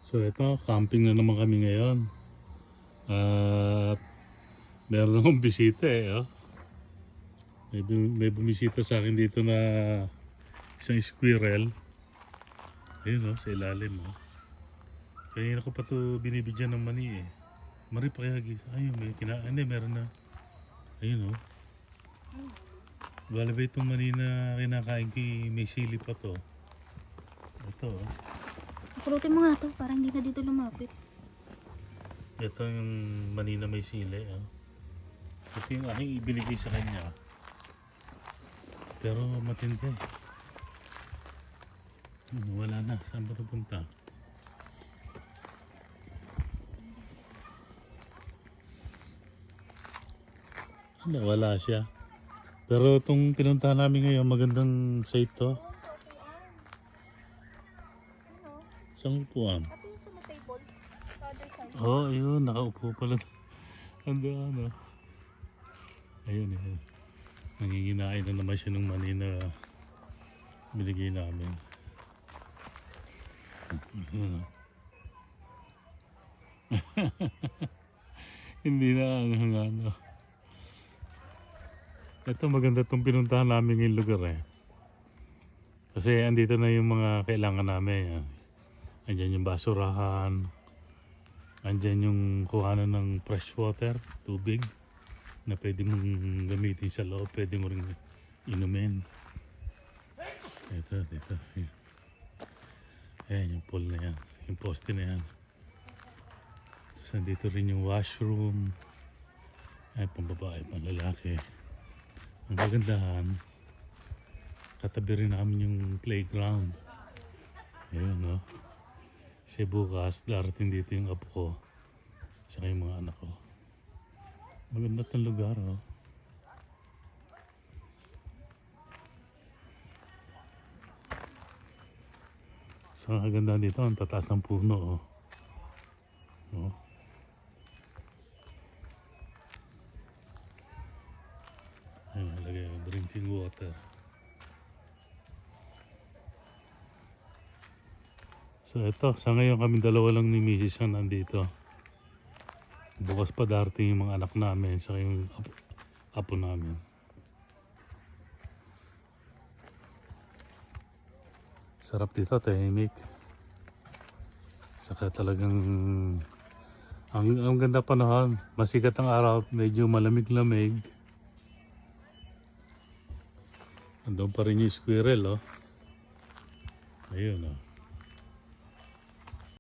So ito, camping na naman kami ngayon. At meron akong bisita eh. Oh. May bumisita sa akin dito na isang squirrel. Ayun sa ilalim. Kanina ko pa ito binibigyan ng mani eh. Mari pa kaya gisa. Ayun, may hindi, meron na. Ayun Bala ba itong mani na kinakain kay may sili pa to? Ito Pulutin mo nga to, parang hindi na dito lumapit. Ito yung mani na may sili. Ito yung aking ibinigay sa kanya. Pero matindi. Wala na. Saan ba napunta? Wala siya. Pero itong pinuntahan namin ngayon, magandang site to. Saan upuan? Oh, ayun. Nakaupo pala. Andaan Ayun. Nanginginain na naman siya ng mani na binigay namin. Ayun Hindi na ang Ito maganda itong pinuntahan namin yung lugar eh. Kasi andito na yung mga kailangan namin. Andyan yung basurahan. Andyan yung kuhanan ng fresh water, tubig. Na pwede mong gamitin sa loob. Pwede mo rin inumin. Ito. Ayan yung pool na yan. Yung poste na yan. Tapos andito rin yung washroom. Ay, pang babae, pang lalaki. Ang kagandahan, katabi rin namin yung playground. Ayun Kasi bukas, darating dito yung apo ko. Saka yung mga anak ko. Maganda itong lugar Saka kagandahan dito, ang tataas ng puno Ayun, lagay yung drinking water. So ito, sa ngayon kami dalawa lang ni Mrs. ang nandito. Bukas pa darating yung mga anak namin sa yung apo namin. Sarap dito, tahimik. Saka talagang ang ganda panahon. Masikat ang araw, medyo malamig-lamig. Andun pa rin yung squirrel Ayun